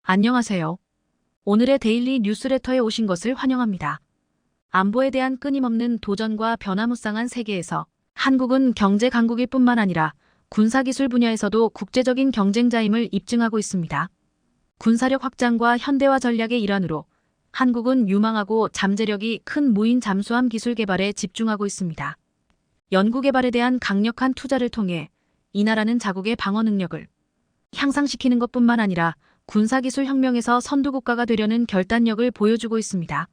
안녕하세요. 오늘의 데일리 뉴스레터에 오신 것을 환영합니다. 안보에 대한 끊임없는 도전과 변화무쌍한 세계에서 한국은 경제 강국일 뿐만 아니라 군사기술 분야에서도 국제적인 경쟁자임을 입증하고 있습니다. 군사력 확장과 현대화 전략의 일환으로 한국은 유망하고 잠재력이 큰 무인 잠수함 기술 개발에 집중하고 있습니다. 연구개발에 대한 강력한 투자를 통해 이 나라는 자국의 방어 능력을 향상시키는 것뿐만 아니라 군사기술 혁명에서 선두국가가 되려는 결단력을 보여주고 있습니다.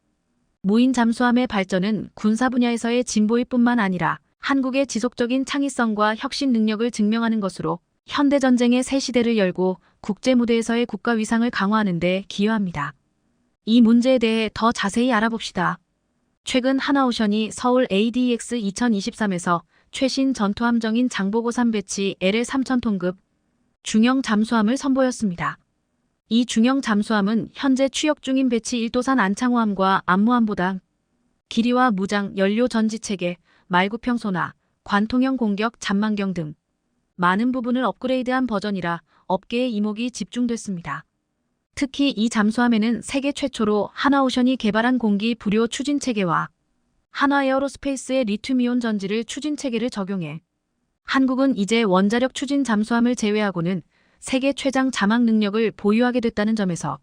무인 잠수함의 발전은 군사 분야에서의 진보일 뿐만 아니라 한국의 지속적인 창의성과 혁신 능력을 증명하는 것으로 현대전쟁의 새 시대를 열고 국제 무대에서의 국가 위상을 강화하는 데 기여합니다. 이 문제에 대해 더 자세히 알아봅시다. 최근 하나오션이 서울 ADX 2023에서 최신 전투함정인 장보고3 배치 LL3000톤급 중형 잠수함을 선보였습니다. 이 중형 잠수함은 현재 취역 중인 배치 1도산 안창호함과 안무함보다 길이와 무장, 연료 전지체계, 말구평 소나, 관통형 공격, 잠망경 등 많은 부분을 업그레이드한 버전이라 업계의 이목이 집중됐습니다. 특히 이 잠수함에는 세계 최초로 하나오션이 개발한 공기 불요 추진 체계와 한화에어로스페이스의 리튬이온 전지를 추진 체계를 적용해 한국은 이제 원자력 추진 잠수함을 제외하고는 세계 최장 자막 능력을 보유하게 됐다는 점에서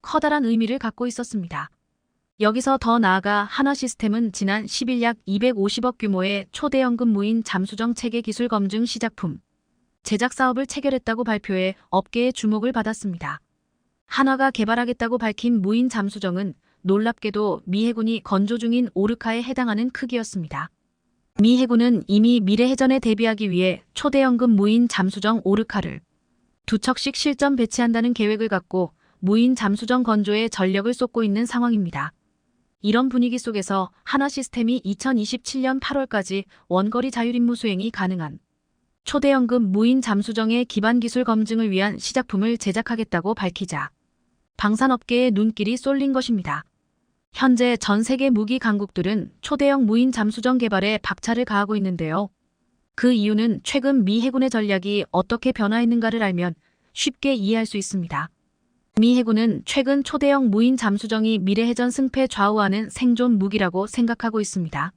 커다란 의미를 갖고 있었습니다. 여기서 더 나아가 한화시스템은 지난 10일 약 250억 규모의 초대형급 무인 잠수정 체계 기술 검증 시작품 제작 사업을 체결했다고 발표해 업계의 주목을 받았습니다. 한화가 개발하겠다고 밝힌 무인 잠수정은 놀랍게도 미 해군이 건조 중인 오르카에 해당하는 크기였습니다. 미 해군은 이미 미래 해전에 대비하기 위해 초대형급 무인 잠수정 오르카를 2척씩 실전 배치한다는 계획을 갖고 무인 잠수정 건조에 전력을 쏟고 있는 상황입니다. 이런 분위기 속에서 한화시스템이 2027년 8월까지 원거리 자율임무 수행이 가능한 초대형급 무인 잠수정의 기반 기술 검증을 위한 시작품을 제작하겠다고 밝히자 방산업계의 눈길이 쏠린 것입니다. 현재 전 세계 무기 강국들은 초대형 무인 잠수정 개발에 박차를 가하고 있는데요. 그 이유는 최근 미 해군의 전략이 어떻게 변화했는가를 알면 쉽게 이해할 수 있습니다. 미 해군은 최근 초대형 무인 잠수정이 미래 해전 승패 좌우하는 생존 무기라고 생각하고 있습니다.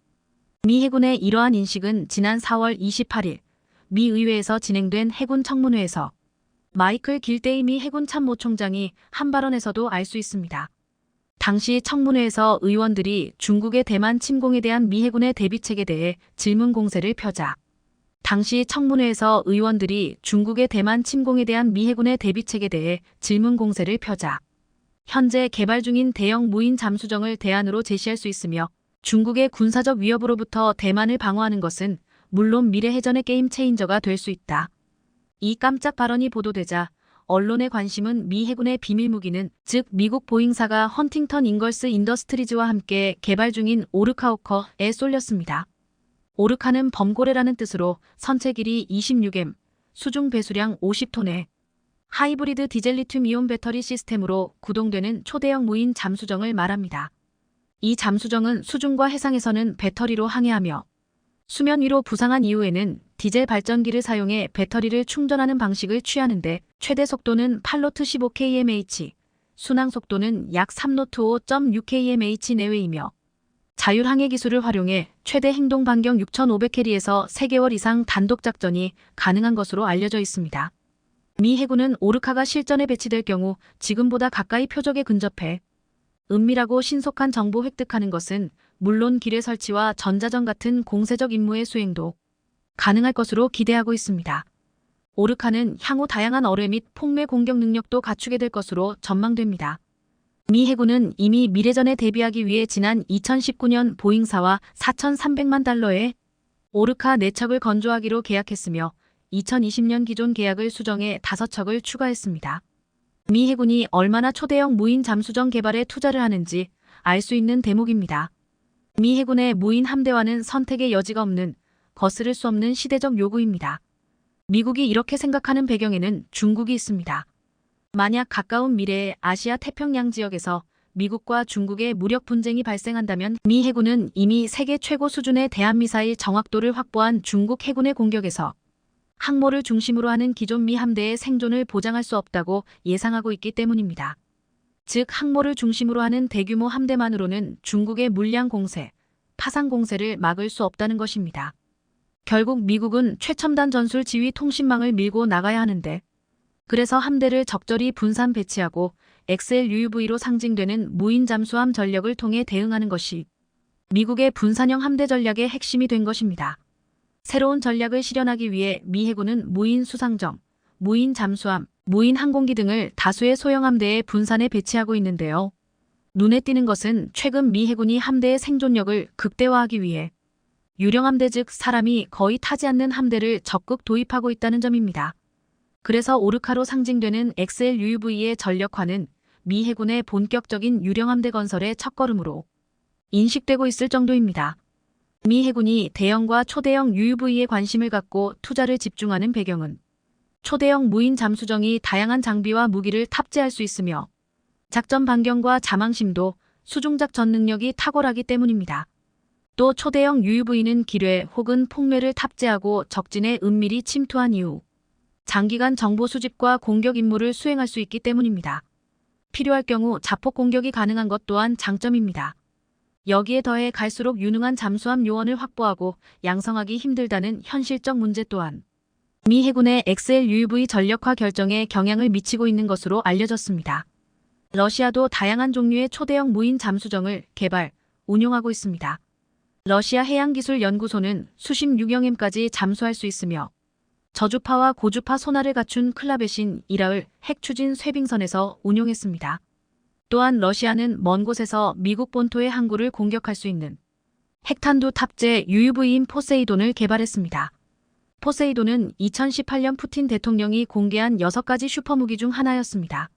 미 해군의 이러한 인식은 지난 4월 28일 미 의회에서 진행된 해군 청문회에서 마이클 길데이 미 해군 참모총장이 한 발언에서도 알 수 있습니다. 당시 청문회에서 의원들이 중국의 대만 침공에 대한 미 해군의 대비책에 대해 질문 공세를 펴자 당시 청문회에서 의원들이 중국의 대만 침공에 대한 미 해군의 대비책에 대해 질문 공세를 펴자 현재 개발 중인 대형 무인 잠수정을 대안으로 제시할 수 있으며 중국의 군사적 위협으로부터 대만을 방어하는 것은 물론 미래 해전의 게임 체인저가 될 수 있다. 이 깜짝 발언이 보도되자 언론의 관심은 미 해군의 비밀무기는 즉 미국 보잉사가 헌팅턴 잉걸스 인더스트리즈와 함께 개발 중인 오르카호커에 쏠렸습니다. 오르카는 범고래라는 뜻으로 선체 길이 26m, 수중 배수량 50톤의 하이브리드 디젤 리튬 이온 배터리 시스템으로 구동되는 초대형 무인 잠수정을 말합니다. 이 잠수정은 수중과 해상에서는 배터리로 항해하며 수면 위로 부상한 이후에는 디젤 발전기를 사용해 배터리를 충전하는 방식을 취하는데 최대 속도는 8노트 15kmh, 순항 속도는 약 3노트 5.6kmh 내외이며 자율항해 기술을 활용해 최대 행동 반경 6,500캐리에서 3개월 이상 단독 작전이 가능한 것으로 알려져 있습니다. 미 해군은 오르카가 실전에 배치될 경우 지금보다 가까이 표적에 근접해 은밀하고 신속한 정보 획득하는 것은 물론 기뢰 설치와 전자전 같은 공세적 임무의 수행도 가능할 것으로 기대하고 있습니다. 오르카는 향후 다양한 어뢰 및 폭매 공격 능력도 갖추게 될 것으로 전망됩니다. 미 해군은 이미 미래전에 대비하기 위해 지난 2019년 보잉사와 4,300만 달러의 오르카 4척을 건조하기로 계약했으며 2020년 기존 계약을 수정해 5척을 추가했습니다. 미 해군이 얼마나 초대형 무인 잠수정 개발에 투자를 하는지 알 수 있는 대목입니다. 미 해군의 무인 함대화는 선택의 여지가 없는 거스를 수 없는 시대적 요구입니다. 미국이 이렇게 생각하는 배경에는 중국이 있습니다. 만약 가까운 미래에 아시아 태평양 지역에서 미국과 중국의 무력 분쟁이 발생한다면 미 해군은 이미 세계 최고 수준의 대한미사일 정확도를 확보한 중국 해군의 공격에서 항모를 중심으로 하는 기존 미 함대의 생존을 보장할 수 없다고 예상하고 있기 때문입니다. 즉 항모를 중심으로 하는 대규모 함대만으로는 중국의 물량 공세, 파상 공세를 막을 수 없다는 것입니다. 결국 미국은 최첨단 전술 지휘 통신망을 밀고 나가야 하는데, 그래서 함대를 적절히 분산 배치하고 XLUUV로 상징되는 무인 잠수함 전력을 통해 대응하는 것이 미국의 분산형 함대 전략의 핵심이 된 것입니다. 새로운 전략을 실현하기 위해 미 해군은 무인 수상정, 무인 잠수함, 무인 항공기 등을 다수의 소형 함대에 분산해 배치하고 있는데요. 눈에 띄는 것은 최근 미 해군이 함대의 생존력을 극대화하기 위해 유령 함대, 즉 사람이 거의 타지 않는 함대를 적극 도입하고 있다는 점입니다. 그래서 오르카로 상징되는 XLUUV의 전력화는 미 해군의 본격적인 유령 함대 건설의 첫걸음으로 인식되고 있을 정도입니다. 미 해군이 대형과 초대형 UUV에 관심을 갖고 투자를 집중하는 배경은 초대형 무인 잠수정이 다양한 장비와 무기를 탑재할 수 있으며 작전 반경과 자망심도 수중작 전 능력이 탁월하기 때문입니다. 또 초대형 UUV는 기뢰 혹은 폭뢰를 탑재하고 적진에 은밀히 침투한 이후 장기간 정보 수집과 공격 임무를 수행할 수 있기 때문입니다. 필요할 경우 자폭 공격이 가능한 것 또한 장점입니다. 여기에 더해 갈수록 유능한 잠수함 요원을 확보하고 양성하기 힘들다는 현실적 문제 또한 미 해군의 XLUUV 전력화 결정에 영향을 미치고 있는 것으로 알려졌습니다. 러시아도 다양한 종류의 초대형 무인 잠수정을 개발, 운용하고 있습니다. 러시아 해양기술연구소는 수심 6m까지 잠수할 수 있으며 저주파와 고주파 소나를 갖춘 클라베신 이라을 핵추진 쇄빙선에서 운용했습니다. 또한 러시아는 먼 곳에서 미국 본토의 항구를 공격할 수 있는 핵탄두 탑재 UUV인 포세이돈을 개발했습니다. 포세이돈은 2018년 푸틴 대통령이 공개한 6가지 슈퍼무기 중 하나였습니다.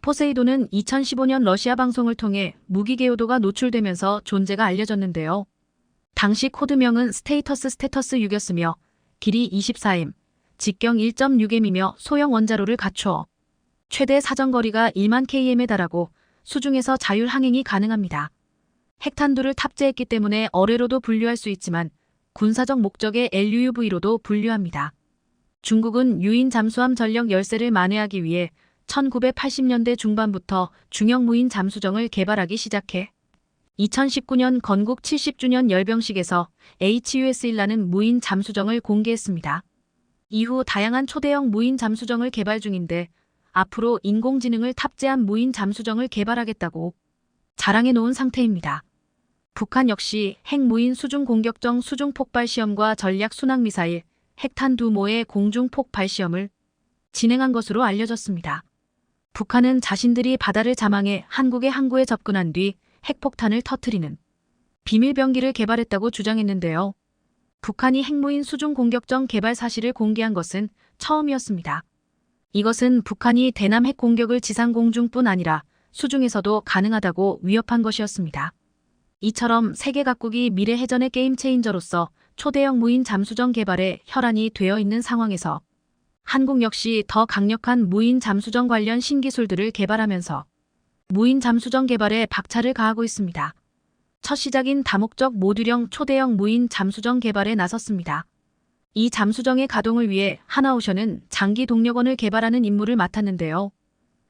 포세이돈은 2015년 러시아 방송을 통해 무기 개요도가 노출되면서 존재가 알려졌는데요. 당시 코드명은 스테이터스 6이었으며 길이 24m, 직경 1.6m이며 소형 원자로를 갖추어 최대 사정거리가 1만 km에 달하고 수중에서 자율 항행이 가능합니다. 핵탄두를 탑재했기 때문에 어뢰로도 분류할 수 있지만 군사적 목적의 LUUV로도 분류합니다. 중국은 유인 잠수함 전력 열세를 만회하기 위해 1980년대 중반부터 중형 무인 잠수정을 개발하기 시작해 2019년 건국 70주년 열병식에서 HUS-1라는 무인 잠수정을 공개했습니다. 이후 다양한 초대형 무인 잠수정을 개발 중인데 앞으로 인공지능을 탑재한 무인 잠수정을 개발하겠다고 자랑해 놓은 상태입니다. 북한 역시 핵무인 수중공격정 수중폭발 시험과 전략 순항미사일, 핵탄두모의 공중폭발 시험을 진행한 것으로 알려졌습니다. 북한은 자신들이 바다를 잠항해 한국의 항구에 접근한 뒤 핵폭탄을 터뜨리는 비밀병기를 개발했다고 주장했는데요. 북한이 핵무인 수중공격정 개발 사실을 공개한 것은 처음이었습니다. 이것은 북한이 대남 핵공격을 지상공중뿐 아니라 수중에서도 가능하다고 위협한 것이었습니다. 이처럼 세계 각국이 미래 해전의 게임 체인저로서 초대형 무인 잠수정 개발에 혈안이 되어 있는 상황에서 한국 역시 더 강력한 무인 잠수정 관련 신기술들을 개발하면서 무인 잠수정 개발에 박차를 가하고 있습니다. 첫 시작인 다목적 모듈형 초대형 무인 잠수정 개발에 나섰습니다. 이 잠수정의 가동을 위해 하나오션은 장기 동력원을 개발하는 임무를 맡았는데요.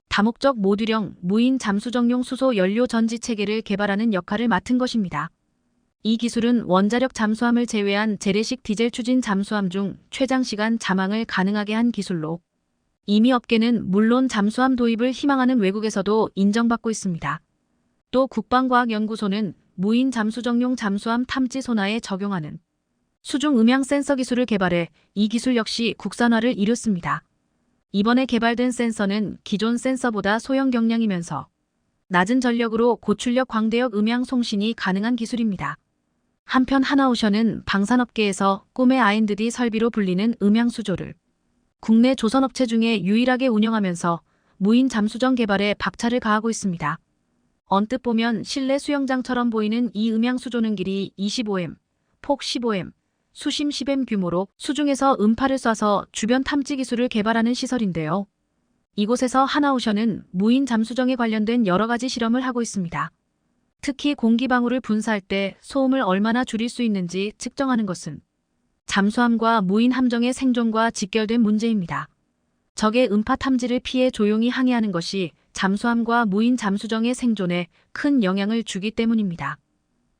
다목적 모듈형 무인 잠수정용 수소 연료 전지 체계를 개발하는 역할을 맡은 것입니다. 이 기술은 원자력 잠수함을 제외한 재래식 디젤 추진 잠수함 중 최장시간 잠항을 가능하게 한 기술로 이미 업계는 물론 잠수함 도입을 희망하는 외국에서도 인정받고 있습니다. 또 국방과학연구소는 무인 잠수정용 잠수함 탐지 소나에 적용하는 수중 음향 센서 기술을 개발해 이 기술 역시 국산화를 이뤘습니다. 이번에 개발된 센서는 기존 센서보다 소형 경량이면서 낮은 전력으로 고출력 광대역 음향 송신이 가능한 기술입니다. 한편 하나오션은 방산업계에서 꿈의 R&D 설비로 불리는 음향 수조를 국내 조선업체 중에 유일하게 운영하면서 무인 잠수정 개발에 박차를 가하고 있습니다. 언뜻 보면 실내 수영장처럼 보이는 이 음향 수조는 길이 25m, 폭 15m, 수심 10m 규모로 수중에서 음파를 쏴서 주변 탐지 기술을 개발하는 시설인데요. 이곳에서 하나오션은 무인 잠수정에 관련된 여러 가지 실험을 하고 있습니다. 특히 공기방울을 분사할 때 소음을 얼마나 줄일 수 있는지 측정하는 것은 잠수함과 무인 함정의 생존과 직결된 문제입니다. 적의 음파 탐지를 피해 조용히 항해하는 것이 잠수함과 무인 잠수정의 생존에 큰 영향을 주기 때문입니다.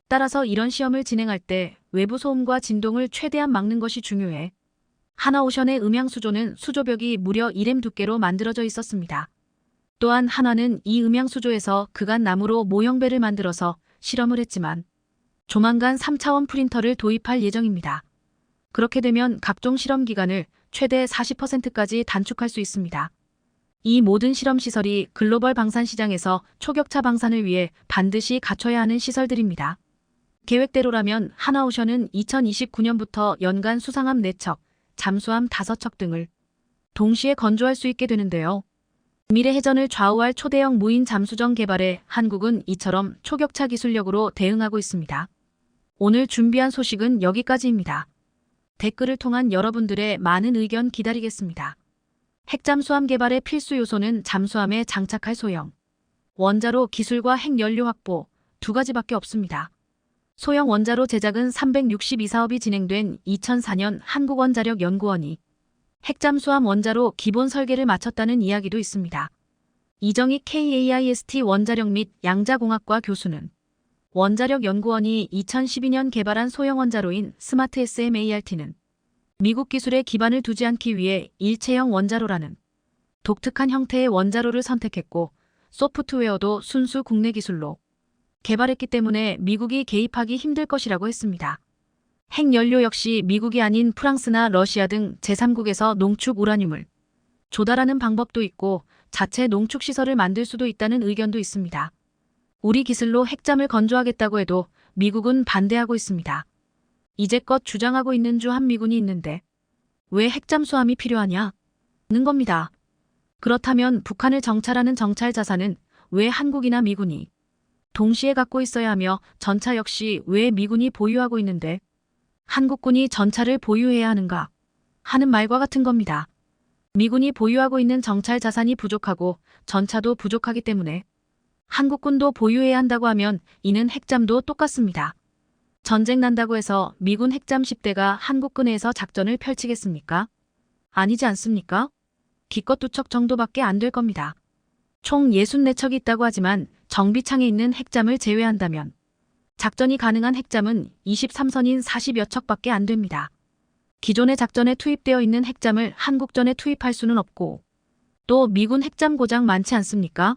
따라서 이런 시험을 진행할 때 외부 소음과 진동을 최대한 막는 것이 중요해. 하나오션의 음향수조는 수조벽이 무려 1m 두께로 만들어져 있었습니다. 또한 한화는 이 음향수조에서 그간 나무로 모형배를 만들어서 실험을 했지만 조만간 3차원 프린터를 도입할 예정입니다. 그렇게 되면 각종 실험 기간을 최대 40%까지 단축할 수 있습니다. 이 모든 실험 시설이 글로벌 방산 시장에서 초격차 방산을 위해 반드시 갖춰야 하는 시설들입니다. 계획대로라면 하나오션은 2029년부터 연간 수상함 4척, 잠수함 5척 등을 동시에 건조할 수 있게 되는데요. 미래 해전을 좌우할 초대형 무인 잠수정 개발에 한국은 이처럼 초격차 기술력으로 대응하고 있습니다. 오늘 준비한 소식은 여기까지입니다. 댓글을 통한 여러분들의 많은 의견 기다리겠습니다. 핵잠수함 개발의 필수 요소는 잠수함에 장착할 소형 원자로 기술과 핵연료 확보 두 가지밖에 없습니다. 소형 원자로 제작은 362사업이 진행된 2004년 한국원자력연구원이 핵잠수함 원자로 기본 설계를 마쳤다는 이야기도 있습니다. 이정익 KAIST 원자력 및 양자공학과 교수는 원자력연구원이 2012년 개발한 소형 원자로인 스마트 SMART는 미국 기술에 기반을 두지 않기 위해 일체형 원자로라는 독특한 형태의 원자로를 선택했고 소프트웨어도 순수 국내 기술로 개발했기 때문에 미국이 개입하기 힘들 것이라고 했습니다. 핵연료 역시 미국이 아닌 프랑스나 러시아 등 제3국에서 농축 우라늄을 조달하는 방법도 있고 자체 농축 시설을 만들 수도 있다는 의견도 있습니다. 우리 기술로 핵잠을 건조하겠다고 해도 미국은 반대하고 있습니다. 이제껏 주장하고 있는 주한미군이 있는데 왜 핵잠수함이 필요하냐는 겁니다. 그렇다면 북한을 정찰하는 정찰 자산은 왜 한국이나 미군이 동시에 갖고 있어야 하며 전차 역시 왜 미군이 보유하고 있는데 한국군이 전차를 보유해야 하는가 하는 말과 같은 겁니다. 미군이 보유하고 있는 정찰 자산이 부족하고 전차도 부족하기 때문에 한국군도 보유해야 한다고 하면 이는 핵잠도 똑같습니다. 전쟁 난다고 해서 미군 핵잠 10대가 한국군에서 작전을 펼치겠습니까? 아니지 않습니까? 기껏 2척 정도밖에 안 될 겁니다. 총 64척이 있다고 하지만 정비창에 있는 핵잠을 제외한다면 작전이 가능한 핵잠은 23선인 40여 척밖에 안 됩니다. 기존의 작전에 투입되어 있는 핵잠을 한국전에 투입할 수는 없고 또 미군 핵잠 고장 많지 않습니까?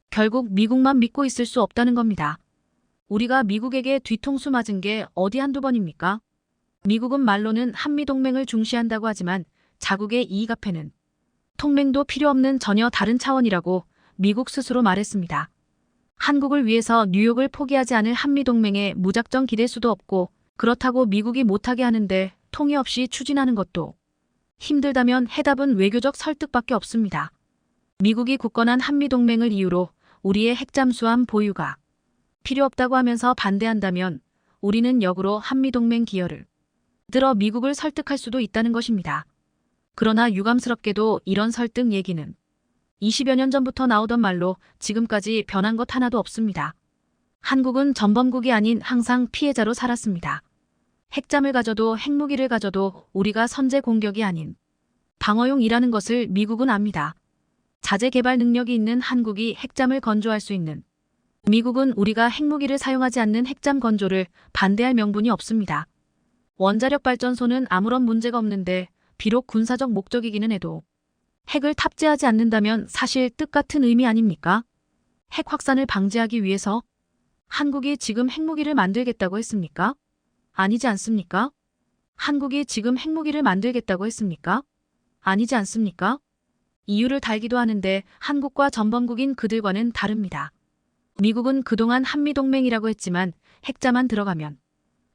결국 미국만 믿고 있을 수 없다는 겁니다. 우리가 미국에게 뒤통수 맞은 게 어디 한두 번입니까? 미국은 말로는 한미동맹을 중시한다고 하지만 자국의 이익 앞에는 동맹도 필요 없는 전혀 다른 차원이라고 미국 스스로 말했습니다. 한국을 위해서 뉴욕을 포기하지 않을 한미동맹에 무작정 기댈 수도 없고 그렇다고 미국이 못하게 하는데 통해 없이 추진하는 것도 힘들다면 해답은 외교적 설득밖에 없습니다. 미국이 굳건한 한미동맹을 이유로 우리의 핵잠수함 보유가 필요 없다고 하면서 반대한다면 우리는 역으로 한미동맹 기여를 들어 미국을 설득할 수도 있다는 것입니다. 그러나 유감스럽게도 이런 설득 얘기는 20여 년 전부터 나오던 말로 지금까지 변한 것 하나도 없습니다. 한국은 전범국이 아닌 항상 피해자로 살았습니다. 핵잠을 가져도 핵무기를 가져도 우리가 선제 공격이 아닌 방어용이라는 것을 미국은 압니다. 자재 개발 능력이 있는 한국이 핵잠을 건조할 수 있는 미국은 우리가 핵무기를 사용하지 않는 핵잠 건조를 반대할 명분이 없습니다. 원자력 발전소는 아무런 문제가 없는데 비록 군사적 목적이기는 해도 핵을 탑재하지 않는다면 사실 뜻같은 의미 아닙니까? 핵 확산을 방지하기 위해서 한국이 지금 핵무기를 만들겠다고 했습니까? 아니지 않습니까? 한국이 지금 핵무기를 만들겠다고 했습니까? 아니지 않습니까? 이유를 달기도 하는데 한국과 전범국인 그들과는 다릅니다. 미국은 그동안 한미동맹이라고 했지만 핵잠만 들어가면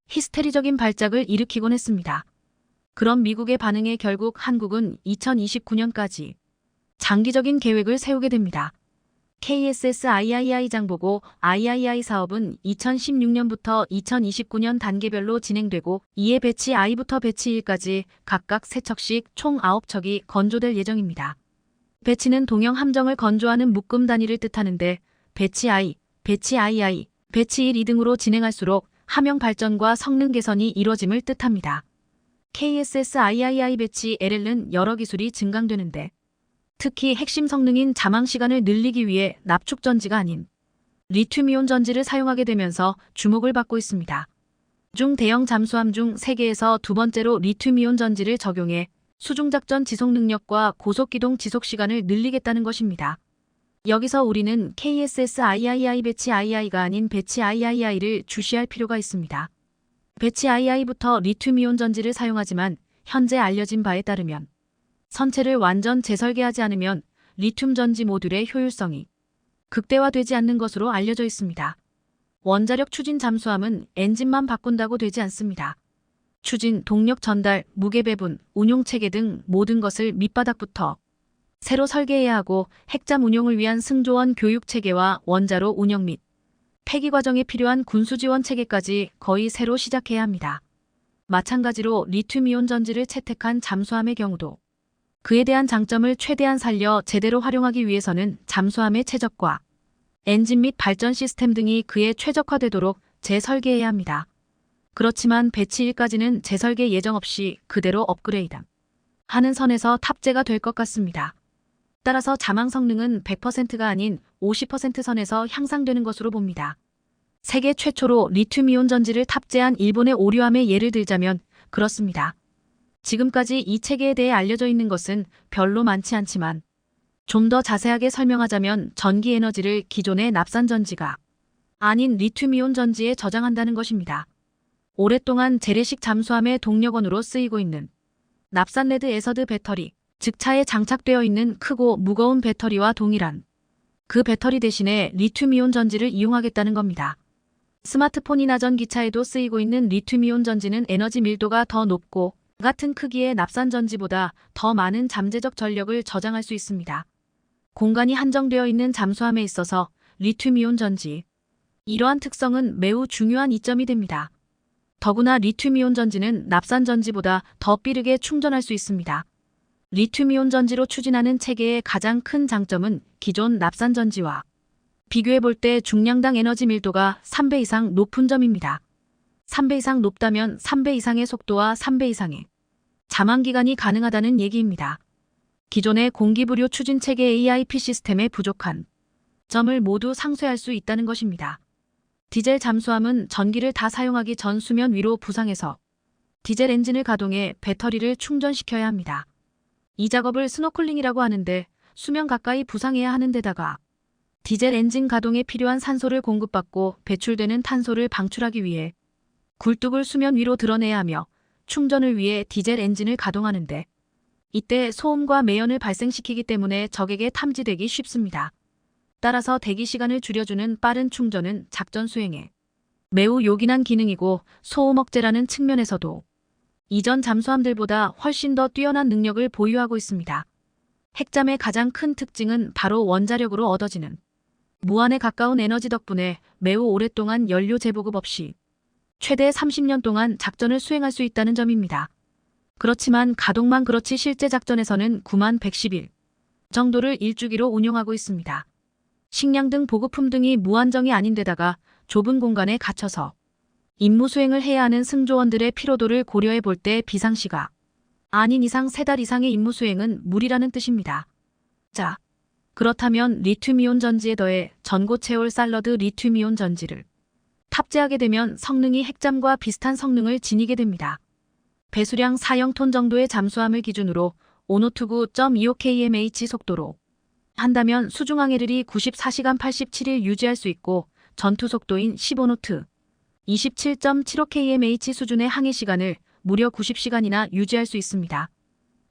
히스테리적인 발작을 일으키곤 했습니다. 그런 미국의 반응에 결국 한국은 2029년까지 장기적인 계획을 세우게 됩니다. KSS-III 장보고 III 사업은 2016년부터 2029년 단계별로 진행되고 이에 배치 I부터 배치 1까지 각각 3척씩 총 9척이 건조될 예정입니다. 배치는 동형 함정을 건조하는 묶음 단위를 뜻하는데 배치 I, 배치 II, 배치 1, 2등으로 진행할수록 함형 발전과 성능 개선이 이뤄짐을 뜻합니다. KSSIII 배치 LL은 여러 기술이 증강되는데 특히 핵심 성능인 자망 시간을 늘리기 위해 납축 전지가 아닌 리튬이온 전지를 사용하게 되면서 주목을 받고 있습니다. 중대형 잠수함 중 세계에서 두 번째로 리튬이온 전지를 적용해 수중작전 지속 능력과 고속기동 지속 시간을 늘리겠다는 것입니다. 여기서 우리는 KSSIII 배치 II가 아닌 배치 III를 주시할 필요가 있습니다. 배치 II부터 리튬이온 전지를 사용하지만 현재 알려진 바에 따르면 선체를 완전 재설계하지 않으면 리튬 전지 모듈의 효율성이 극대화되지 않는 것으로 알려져 있습니다. 원자력 추진 잠수함은 엔진만 바꾼다고 되지 않습니다. 추진, 동력 전달, 무게 배분, 운용 체계 등 모든 것을 밑바닥부터 새로 설계해야 하고 핵잠 운용을 위한 승조원 교육 체계와 원자로 운영 및 폐기 과정에 필요한 군수 지원 체계까지 거의 새로 시작해야 합니다. 마찬가지로 리튬이온 전지를 채택한 잠수함의 경우도 그에 대한 장점을 최대한 살려 제대로 활용하기 위해서는 잠수함의 최적화, 엔진 및 발전 시스템 등이 그에 최적화되도록 재설계해야 합니다. 그렇지만 배치 1까지는 재설계 예정 없이 그대로 업그레이드 하는 선에서 탑재가 될 것 같습니다. 따라서 자망 성능은 100%가 아닌 50% 선에서 향상되는 것으로 봅니다. 세계 최초로 리튬이온 전지를 탑재한 일본의 오류함의 예를 들자면 그렇습니다. 지금까지 이 체계에 대해 알려져 있는 것은 별로 많지 않지만 좀 더 자세하게 설명하자면 전기 에너지를 기존의 납산 전지가 아닌 리튬이온 전지에 저장한다는 것입니다. 오랫동안 재래식 잠수함의 동력원으로 쓰이고 있는 납산 레드 에서드 배터리, 즉 차에 장착되어 있는 크고 무거운 배터리와 동일한 그 배터리 대신에 리튬이온 전지를 이용하겠다는 겁니다. 스마트폰이나 전기차에도 쓰이고 있는 리튬이온 전지는 에너지 밀도가 더 높고 같은 크기의 납산 전지보다 더 많은 잠재적 전력을 저장할 수 있습니다. 공간이 한정되어 있는 잠수함에 있어서 리튬이온 전지, 이러한 특성은 매우 중요한 이점이 됩니다. 더구나 리튬이온 전지는 납산 전지보다 더 빠르게 충전할 수 있습니다. 리튬이온 전지로 추진하는 체계의 가장 큰 장점은 기존 납산 전지와 비교해 볼 때 중량당 에너지 밀도가 3배 이상 높은 점입니다. 3배 이상 높다면 3배 이상의 속도와 3배 이상의 잠항 기간이 가능하다는 얘기입니다. 기존의 공기부료 추진 체계 AIP 시스템에 부족한 점을 모두 상쇄할 수 있다는 것입니다. 디젤 잠수함은 전기를 다 사용하기 전 수면 위로 부상해서 디젤 엔진을 가동해 배터리를 충전시켜야 합니다. 이 작업을 스노클링이라고 하는데 수면 가까이 부상해야 하는 데다가 디젤 엔진 가동에 필요한 산소를 공급받고 배출되는 탄소를 방출하기 위해 굴뚝을 수면 위로 드러내야 하며 충전을 위해 디젤 엔진을 가동하는데 이때 소음과 매연을 발생시키기 때문에 적에게 탐지되기 쉽습니다. 따라서 대기 시간을 줄여주는 빠른 충전은 작전 수행에 매우 요긴한 기능이고 소음 억제라는 측면에서도 이전 잠수함들보다 훨씬 더 뛰어난 능력을 보유하고 있습니다. 핵잠의 가장 큰 특징은 바로 원자력으로 얻어지는 무한에 가까운 에너지 덕분에 매우 오랫동안 연료 재보급 없이 최대 30년 동안 작전을 수행할 수 있다는 점입니다. 그렇지만 가동만 그렇지 실제 작전에서는 9110일 정도를 일주기로 운용하고 있습니다. 식량 등 보급품 등이 무한정이 아닌데다가 좁은 공간에 갇혀서 임무 수행을 해야 하는 승조원들의 피로도를 고려해 볼 때 비상시가 아닌 이상 3달 이상의 임무 수행은 무리라는 뜻입니다. 자, 그렇다면 리튬이온 전지에 더해 전고체올 살러드 리튬이온 전지를 탑재하게 되면 성능이 핵잠과 비슷한 성능을 지니게 됩니다. 배수량 4,000톤 정도의 잠수함을 기준으로 오노투구 2.25kmh 속도로 한다면 수중항해를 94시간 87일 유지할 수 있고 전투 속도인 15노트 27.75kmh 수준의 항해 시간을 무려 90시간이나 유지할 수 있습니다.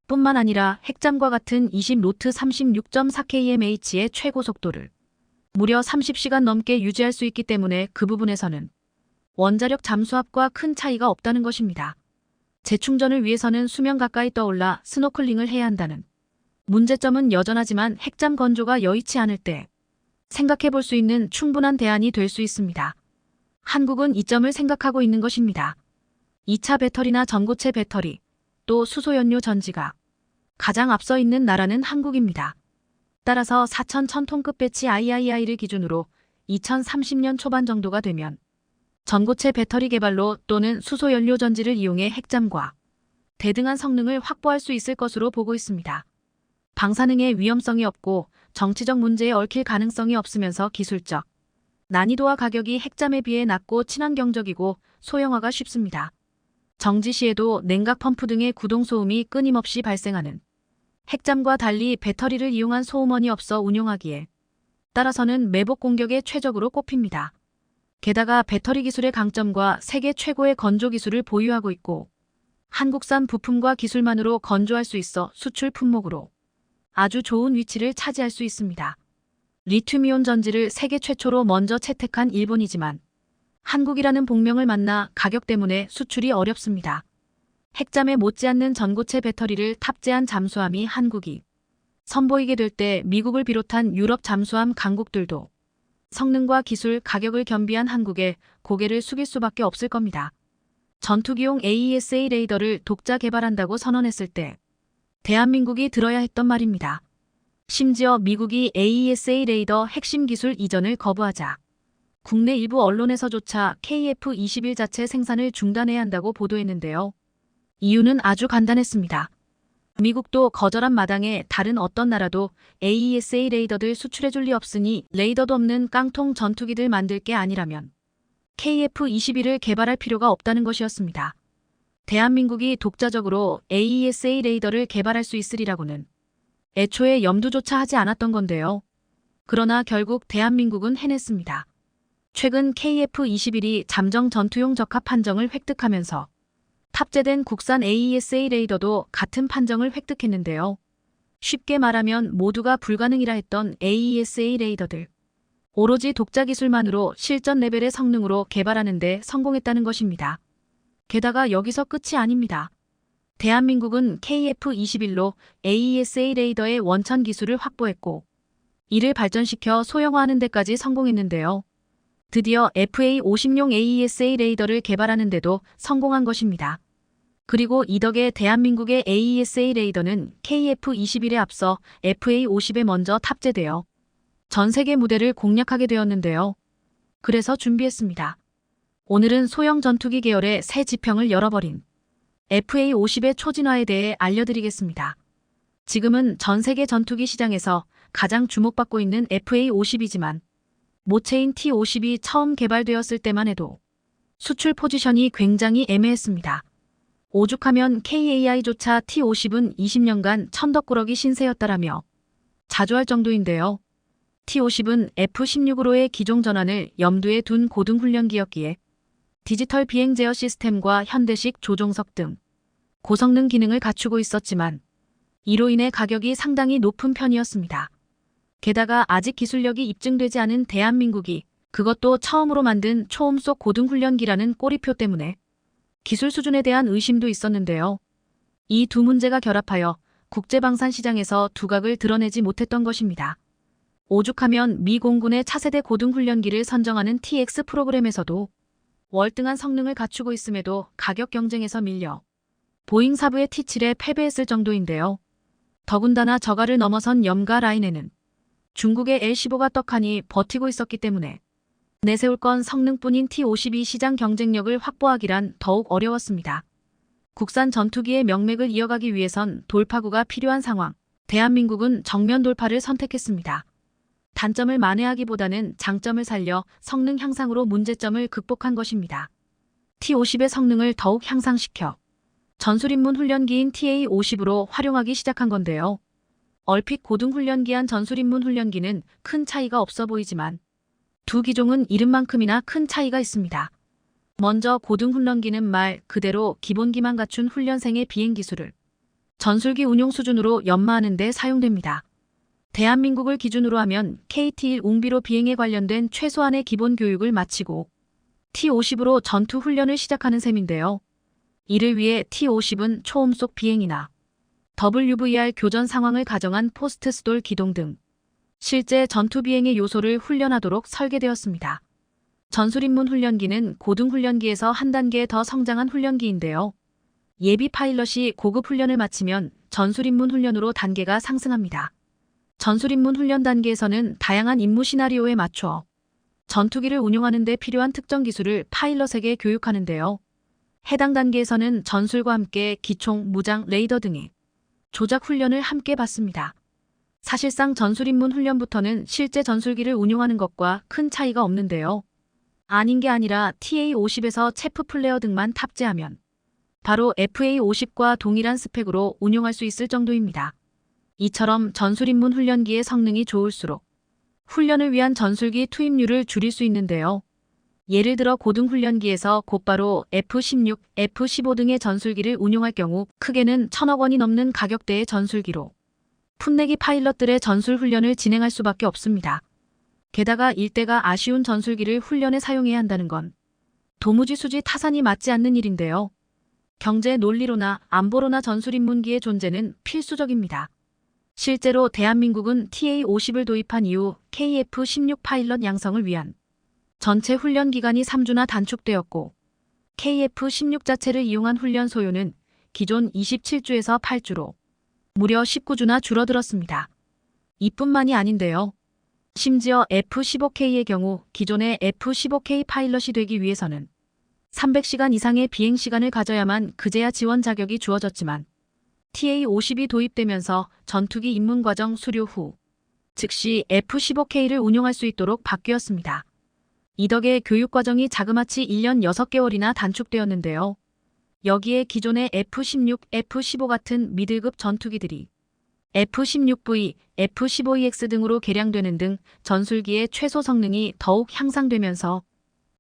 뿐만 아니라 핵잠과 같은 20노트 36.4kmh의 최고 속도를 무려 30시간 넘게 유지할 수 있기 때문에 그 부분에서는 원자력 잠수함과 큰 차이가 없다는 것입니다. 재충전을 위해서는 수면 가까이 떠올라 스노클링을 해야 한다는 문제점은 여전하지만 핵잠 건조가 여의치 않을 때 생각해 볼 수 있는 충분한 대안이 될 수 있습니다. 한국은 이 점을 생각하고 있는 것입니다. 2차 배터리나 전고체 배터리, 또 수소연료 전지가 가장 앞서 있는 나라는 한국입니다. 따라서 4,100톤급 배치 III를 기준으로 2030년 초반 정도가 되면 전고체 배터리 개발로 또는 수소연료 전지를 이용해 핵잠과 대등한 성능을 확보할 수 있을 것으로 보고 있습니다. 방사능의 위험성이 없고 정치적 문제에 얽힐 가능성이 없으면서 기술적 난이도와 가격이 핵잠에 비해 낮고 친환경적이고 소형화가 쉽습니다. 정지 시에도 냉각 펌프 등의 구동 소음이 끊임없이 발생하는 핵잠과 달리 배터리를 이용한 소음원이 없어 운용하기에 따라서는 매복 공격에 최적으로 꼽힙니다. 게다가 배터리 기술의 강점과 세계 최고의 건조 기술을 보유하고 있고 한국산 부품과 기술만으로 건조할 수 있어 수출 품목으로 아주 좋은 위치를 차지할 수 있습니다. 리튬이온 전지를 세계 최초로 먼저 채택한 일본이지만 한국이라는 복명을 만나 가격 때문에 수출이 어렵습니다. 핵잠에 못지않는 전고체 배터리를 탑재한 잠수함이 한국이 선보이게 될 때 미국을 비롯한 유럽 잠수함 강국들도 성능과 기술, 가격을 겸비한 한국에 고개를 숙일 수밖에 없을 겁니다. 전투기용 AESA 레이더를 독자 개발한다고 선언했을 때 대한민국이 들어야 했던 말입니다. 심지어 미국이 AESA 레이더 핵심 기술 이전을 거부하자 국내 일부 언론에서조차 KF-21 자체 생산을 중단해야 한다고 보도했는데요. 이유는 아주 간단했습니다. 미국도 거절한 마당에 다른 어떤 나라도 AESA 레이더들 수출해줄 리 없으니 레이더도 없는 깡통 전투기들 만들 게 아니라면 KF-21을 개발할 필요가 없다는 것이었습니다. 대한민국이 독자적으로 AESA 레이더를 개발할 수 있으리라고는 애초에 염두조차 하지 않았던 건데요. 그러나 결국 대한민국은 해냈습니다. 최근 KF-21이 잠정 전투용 적합 판정을 획득하면서 탑재된 국산 AESA 레이더도 같은 판정을 획득했는데요. 쉽게 말하면 모두가 불가능이라 했던 AESA 레이더들. 오로지 독자 기술만으로 실전 레벨의 성능으로 개발하는 데 성공했다는 것입니다. 게다가 여기서 끝이 아닙니다. 대한민국은 KF-21로 AESA 레이더의 원천 기술을 확보했고 이를 발전시켜 소형화하는 데까지 성공했는데요. 드디어 FA-50용 AESA 레이더를 개발하는 데도 성공한 것입니다. 그리고 이 덕에 대한민국의 AESA 레이더는 KF-21에 앞서 FA-50에 먼저 탑재되어 전 세계 무대를 공략하게 되었는데요. 그래서 준비했습니다. 오늘은 소형 전투기 계열의 새 지평을 열어버린 FA-50의 초진화에 대해 알려드리겠습니다. 지금은 전 세계 전투기 시장에서 가장 주목받고 있는 FA-50이지만 모체인 T-50이 처음 개발되었을 때만 해도 수출 포지션이 굉장히 애매했습니다. 오죽하면 KAI조차 T-50은 20년간 천덕꾸러기 신세였다라며 자주할 정도인데요. T-50은 F-16으로의 기종 전환을 염두에 둔 고등훈련기였기에 디지털 비행 제어 시스템과 현대식 조종석 등 고성능 기능을 갖추고 있었지만 이로 인해 가격이 상당히 높은 편이었습니다. 게다가 아직 기술력이 입증되지 않은 대한민국이 그것도 처음으로 만든 초음속 고등훈련기라는 꼬리표 때문에 기술 수준에 대한 의심도 있었는데요. 이 두 문제가 결합하여 국제방산시장에서 두각을 드러내지 못했던 것입니다. 오죽하면 미 공군의 차세대 고등훈련기를 선정하는 TX 프로그램에서도 월등한 성능을 갖추고 있음에도 가격 경쟁에서 밀려 보잉 사부의 T7에 패배했을 정도인데요. 더군다나 저가를 넘어선 염가 라인에는 중국의 L15가 떡하니 버티고 있었기 때문에 내세울 건 성능뿐인 T-52 시장 경쟁력을 확보하기란 더욱 어려웠습니다. 국산 전투기의 명맥을 이어가기 위해선 돌파구가 필요한 상황. 대한민국은 정면 돌파를 선택했습니다. 단점을 만회하기보다는 장점을 살려 성능 향상으로 문제점을 극복한 것입니다. T-50의 성능을 더욱 향상시켜 전술입문 훈련기인 TA-50으로 활용하기 시작한 건데요. 얼핏 고등훈련기한 전술입문 훈련기는 큰 차이가 없어 보이지만 두 기종은 이름만큼이나 큰 차이가 있습니다. 먼저 고등훈련기는 말 그대로 기본기만 갖춘 훈련생의 비행기술을 전술기 운용 수준으로 연마하는 데 사용됩니다. 대한민국을 기준으로 하면 KT-1 웅비로 비행에 관련된 최소한의 기본 교육을 마치고 T-50으로 전투 훈련을 시작하는 셈인데요. 이를 위해 T-50은 초음속 비행이나 WVR 교전 상황을 가정한 포스트 스돌 기동 등 실제 전투 비행의 요소를 훈련하도록 설계되었습니다. 전술입문 훈련기는 고등훈련기에서 한 단계 더 성장한 훈련기인데요. 예비 파일럿이 고급 훈련을 마치면 전술입문 훈련으로 단계가 상승합니다. 전술입문 훈련 단계에서는 다양한 임무 시나리오에 맞춰 전투기를 운용하는 데 필요한 특정 기술을 파일럿에게 교육하는데요. 해당 단계에서는 전술과 함께 기총, 무장, 레이더 등의 조작 훈련을 함께 받습니다. 사실상 전술 입문 훈련부터는 실제 전술기를 운용하는 것과 큰 차이가 없는데요. 아닌 게 아니라 TA-50에서 체프 플레어 등만 탑재하면 바로 FA-50과 동일한 스펙으로 운용할 수 있을 정도입니다. 이처럼 전술 입문 훈련기의 성능이 좋을수록 훈련을 위한 전술기 투입률을 줄일 수 있는데요. 예를 들어 고등훈련기에서 곧바로 F-16, F-15 등의 전술기를 운용할 경우 크게는 1,000억 원이 넘는 가격대의 전술기로 풋내기 파일럿들의 전술 훈련을 진행할 수밖에 없습니다. 게다가 일대가 아쉬운 전술기를 훈련에 사용해야 한다는 건 도무지 수지 타산이 맞지 않는 일인데요. 경제 논리로나 안보로나 전술 입문기의 존재는 필수적입니다. 실제로 대한민국은 TA-50을 도입한 이후 KF-16 파일럿 양성을 위한 전체 훈련 기간이 3주나 단축되었고 KF-16 자체를 이용한 훈련 소요는 기존 27주에서 8주로 무려 19주나 줄어들었습니다. 이뿐만이 아닌데요. 심지어 F-15K의 경우 기존의 F-15K 파일럿이 되기 위해서는 300시간 이상의 비행시간을 가져야만 그제야 지원 자격이 주어졌지만 TA-50이 도입되면서 전투기 입문 과정 수료 후 즉시 F-15K를 운용할 수 있도록 바뀌었습니다. 이 덕에 교육과정이 자그마치 1년 6개월이나 단축되었는데요. 여기에 기존의 F-16, F-15 같은 미들급 전투기들이 F-16V, F-15EX 등으로 개량되는 등 전술기의 최소 성능이 더욱 향상되면서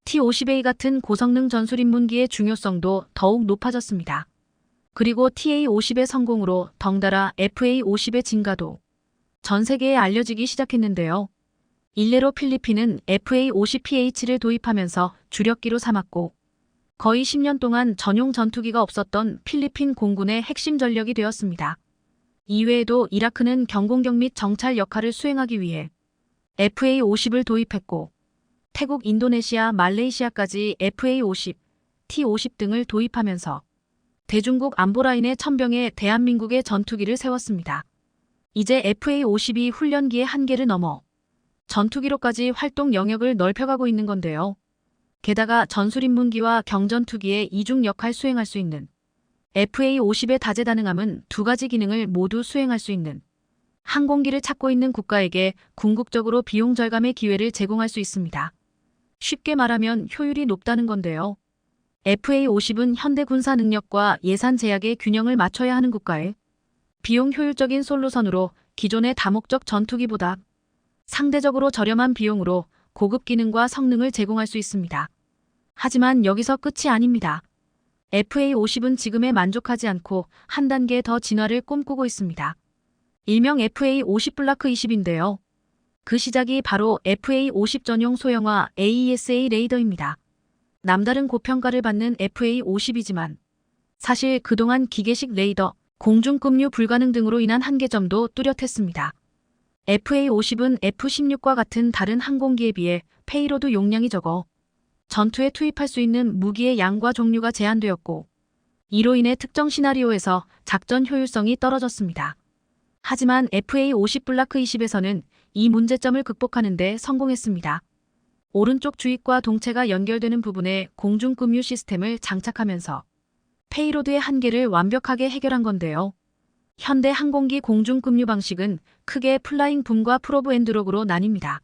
T-50A 같은 고성능 전술 입문기의 중요성도 더욱 높아졌습니다. 그리고 TA-50의 성공으로 덩달아 FA-50의 진가도 전 세계에 알려지기 시작했는데요. 일례로 필리핀은 FA-50PH를 도입하면서 주력기로 삼았고 거의 10년 동안 전용 전투기가 없었던 필리핀 공군의 핵심 전력이 되었습니다. 이외에도 이라크는 경공격 및 정찰 역할을 수행하기 위해 FA-50을 도입했고 태국, 인도네시아, 말레이시아까지 FA-50, T-50 등을 도입하면서 대중국 안보라인의 천병에 대한민국의 전투기를 세웠습니다. 이제 FA-50이 훈련기의 한계를 넘어 전투기로까지 활동 영역을 넓혀가고 있는 건데요. 게다가 전술 입문기와 경전투기의 이중 역할 수행할 수 있는 FA-50의 다재다능함은 두 가지 기능을 모두 수행할 수 있는 항공기를 찾고 있는 국가에게 궁극적으로 비용 절감의 기회를 제공할 수 있습니다. 쉽게 말하면 효율이 높다는 건데요. FA-50은 현대 군사 능력과 예산 제약의 균형을 맞춰야 하는 국가에 비용 효율적인 솔루션으로 기존의 다목적 전투기보다 상대적으로 저렴한 비용으로 고급 기능과 성능을 제공할 수 있습니다. 하지만 여기서 끝이 아닙니다. FA-50은 지금에 만족하지 않고 한 단계 더 진화를 꿈꾸고 있습니다. 일명 FA-50 블라크 20인데요. 그 시작이 바로 FA-50 전용 소형화 AESA 레이더입니다. 남다른 고평가를 받는 FA-50이지만 사실 그동안 기계식 레이더, 공중급류 불가능 등으로 인한 한계점도 뚜렷했습니다. FA-50은 F-16과 같은 다른 항공기에 비해 페이로드 용량이 적어 전투에 투입할 수 있는 무기의 양과 종류가 제한되었고 이로 인해 특정 시나리오에서 작전 효율성이 떨어졌습니다. 하지만 FA-50 블라크 20에서는 이 문제점을 극복하는 데 성공했습니다. 오른쪽 주익과 동체가 연결되는 부분에 공중급류 시스템을 장착하면서 페이로드의 한계를 완벽하게 해결한 건데요. 현대 항공기 공중급류 방식은 크게 플라잉 붐과 프로브 앤 드로그로 나뉩니다.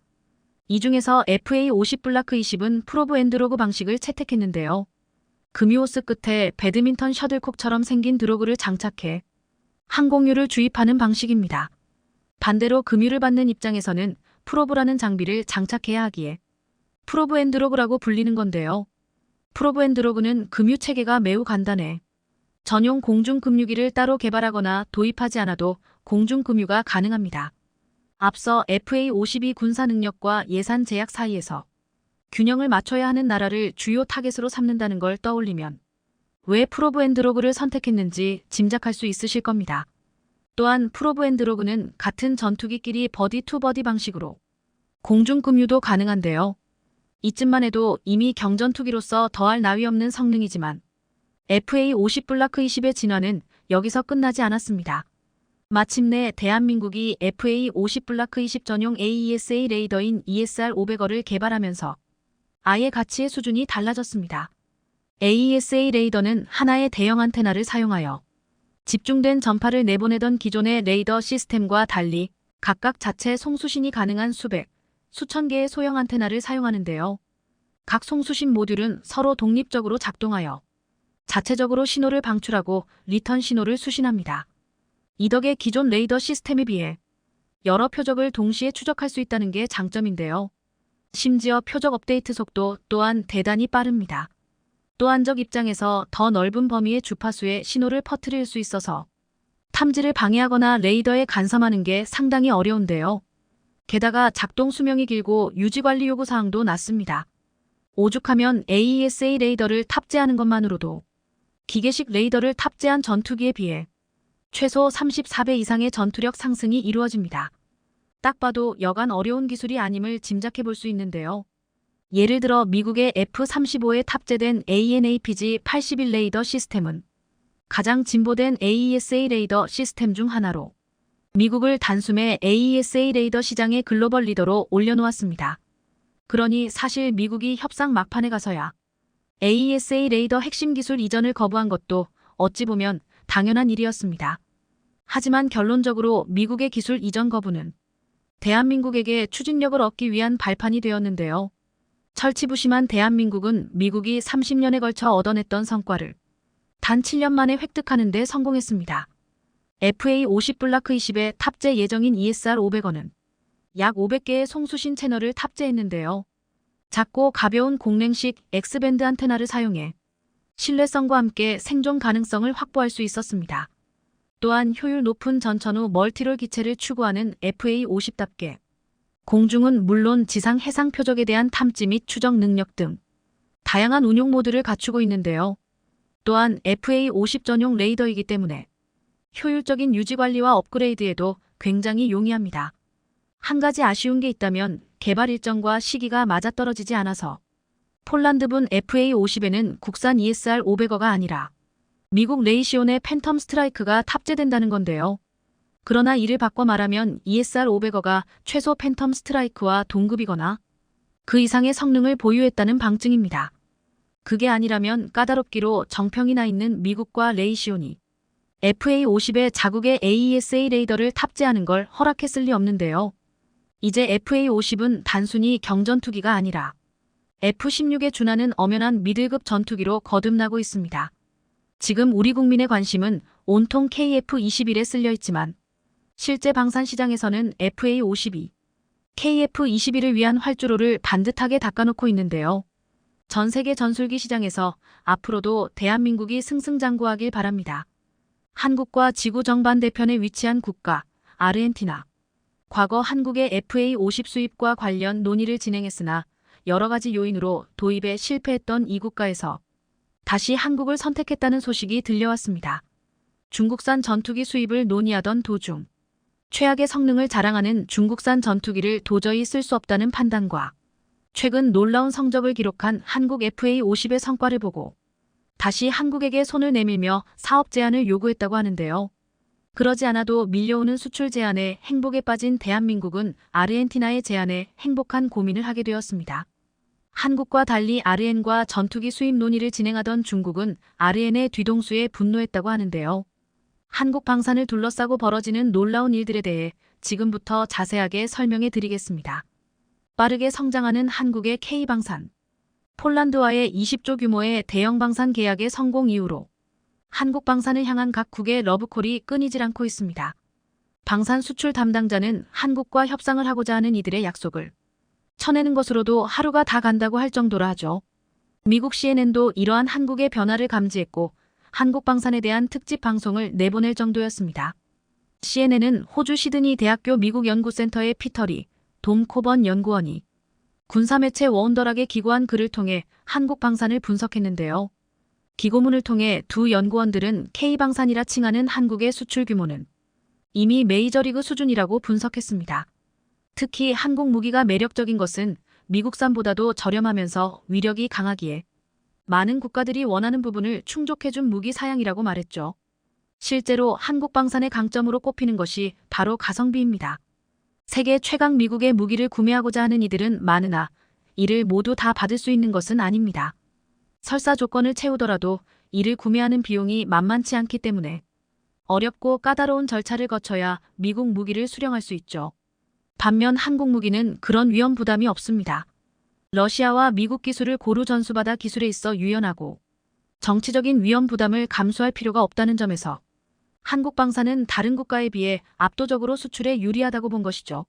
이 중에서 FA-50 블라크 20은 프로브 앤 드로그 방식을 채택했는데요. 금유호스 끝에 배드민턴 셔틀콕처럼 생긴 드로그를 장착해 항공유를 주입하는 방식입니다. 반대로 금유를 받는 입장에서는 프로브라는 장비를 장착해야 하기에 프로브 앤 드로그라고 불리는 건데요. 프로브 앤 드로그는 금유 체계가 매우 간단해 전용 공중급류기를 따로 개발하거나 도입하지 않아도 공중급류가 가능합니다. 앞서 FA-50이 군사 능력과 예산 제약 사이에서 균형을 맞춰야 하는 나라를 주요 타겟으로 삼는다는 걸 떠올리면 왜 프로브 앤 드로그를 선택했는지 짐작할 수 있으실 겁니다. 또한 프로브 앤 드로그는 같은 전투기끼리 버디 투 버디 방식으로 공중급류도 가능한데요. 이쯤만 해도 이미 경전투기로서 더할 나위 없는 성능이지만 FA-50 블라크 20의 진화는 여기서 끝나지 않았습니다. 마침내 대한민국이 FA-50 블라크 20 전용 AESA 레이더인 ESR-500을 개발하면서 아예 가치의 수준이 달라졌습니다. AESA 레이더는 하나의 대형 안테나를 사용하여 집중된 전파를 내보내던 기존의 레이더 시스템과 달리 각각 자체 송수신이 가능한 수백, 수천 개의 소형 안테나를 사용하는데요. 각 송수신 모듈은 서로 독립적으로 작동하여 자체적으로 신호를 방출하고 리턴 신호를 수신합니다. 이 덕에 기존 레이더 시스템에 비해 여러 표적을 동시에 추적할 수 있다는 게 장점인데요. 심지어 표적 업데이트 속도 또한 대단히 빠릅니다. 또 안적 입장에서 더 넓은 범위의 주파수에 신호를 퍼뜨릴 수 있어서 탐지를 방해하거나 레이더에 간섭하는 게 상당히 어려운데요. 게다가 작동 수명이 길고 유지관리 요구사항도 낮습니다. 오죽하면 AESA 레이더를 탑재하는 것만으로도 기계식 레이더를 탑재한 전투기에 비해 최소 34배 이상의 전투력 상승이 이루어집니다. 딱 봐도 여간 어려운 기술이 아님을 짐작해 볼 수 있는데요. 예를 들어 미국의 F-35에 탑재된 AN/APG-81 레이더 시스템은 가장 진보된 AESA 레이더 시스템 중 하나로 미국을 단숨에 AESA 레이더 시장의 글로벌 리더로 올려놓았습니다. 그러니 사실 미국이 협상 막판에 가서야 AESA 레이더 핵심 기술 이전을 거부한 것도 어찌 보면 당연한 일이었습니다. 하지만 결론적으로 미국의 기술 이전 거부는 대한민국에게 추진력을 얻기 위한 발판이 되었는데요. 철치부심한 대한민국은 미국이 30년에 걸쳐 얻어냈던 성과를 단 7년 만에 획득하는 데 성공했습니다. FA-50 블라크 20에 탑재 예정인 ESR-500원은 약 500개의 송수신 채널을 탑재했는데요. 작고 가벼운 공랭식 X밴드 안테나를 사용해 신뢰성과 함께 생존 가능성을 확보할 수 있었습니다. 또한 효율 높은 전천후 멀티롤 기체를 추구하는 FA-50답게 공중은 물론 지상 해상 표적에 대한 탐지 및 추적 능력 등 다양한 운용 모드를 갖추고 있는데요. 또한 FA-50 전용 레이더이기 때문에 효율적인 유지관리와 업그레이드에도 굉장히 용이합니다. 한 가지 아쉬운 게 있다면 개발 일정과 시기가 맞아떨어지지 않아서 폴란드분 FA-50에는 국산 ESR-500어가 아니라 미국 레이시온의 팬텀 스트라이크가 탑재된다는 건데요. 그러나 이를 바꿔 말하면 ESR-500어가 최소 팬텀 스트라이크와 동급이거나 그 이상의 성능을 보유했다는 방증입니다. 그게 아니라면 까다롭기로 정평이 나 있는 미국과 레이시온이 FA-50에 자국의 AESA 레이더를 탑재하는 걸 허락했을 리 없는데요. 이제 FA-50은 단순히 경전투기가 아니라 F-16에 준하는 엄연한 미들급 전투기로 거듭나고 있습니다. 지금 우리 국민의 관심은 온통 KF-21에 쓸려 있지만 실제 방산 시장에서는 FA-52, KF-21을 위한 활주로를 반듯하게 닦아놓고 있는데요. 전 세계 전술기 시장에서 앞으로도 대한민국이 승승장구하길 바랍니다. 한국과 지구 정반대편에 위치한 국가 아르헨티나. 과거 한국의 FA-50 수입과 관련 논의를 진행했으나 여러 가지 요인으로 도입에 실패했던 이 국가에서 다시 한국을 선택했다는 소식이 들려왔습니다. 중국산 전투기 수입을 논의하던 도중 최악의 성능을 자랑하는 중국산 전투기를 도저히 쓸 수 없다는 판단과 최근 놀라운 성적을 기록한 한국 FA-50의 성과를 보고 다시 한국에게 손을 내밀며 사업 제한을 요구했다고 하는데요. 그러지 않아도 밀려오는 수출 제한에 행복에 빠진 대한민국은 아르헨티나의 제한에 행복한 고민을 하게 되었습니다. 한국과 달리 아르헨과 전투기 수입 논의를 진행하던 중국은 아르헨의 뒤통수에 분노했다고 하는데요. 한국 방산을 둘러싸고 벌어지는 놀라운 일들에 대해 지금부터 자세하게 설명해 드리겠습니다. 빠르게 성장하는 한국의 K방산. 폴란드와의 20조 규모의 대형 방산 계약의 성공 이후로 한국 방산을 향한 각국의 러브콜이 끊이질 않고 있습니다. 방산 수출 담당자는 한국과 협상을 하고자 하는 이들의 약속을 쳐내는 것으로도 하루가 다 간다고 할 정도라 하죠. 미국 CNN도 이러한 한국의 변화를 감지했고 한국 방산에 대한 특집 방송을 내보낼 정도였습니다. CNN은 호주 시드니 대학교 미국 연구센터의 피터리 돔 코번 연구원이 군사매체 워운더락에 기고한 글을 통해 한국 방산을 분석했는데요. 기고문을 통해 두 연구원들은 K방산이라 칭하는 한국의 수출 규모는 이미 메이저리그 수준이라고 분석했습니다. 특히 한국 무기가 매력적인 것은 미국산보다도 저렴하면서 위력이 강하기에 많은 국가들이 원하는 부분을 충족해준 무기 사양이라고 말했죠. 실제로 한국 방산의 강점으로 꼽히는 것이 바로 가성비입니다. 세계 최강 미국의 무기를 구매하고자 하는 이들은 많으나 이를 모두 다 받을 수 있는 것은 아닙니다. 설사 조건을 채우더라도 이를 구매하는 비용이 만만치 않기 때문에 어렵고 까다로운 절차를 거쳐야 미국 무기를 수령할 수 있죠. 반면 한국 무기는 그런 위험 부담이 없습니다. 러시아와 미국 기술을 고루 전수받아 기술에 있어 유연하고 정치적인 위험 부담을 감수할 필요가 없다는 점에서 한국 방산은 다른 국가에 비해 압도적으로 수출에 유리하다고 본 것이죠.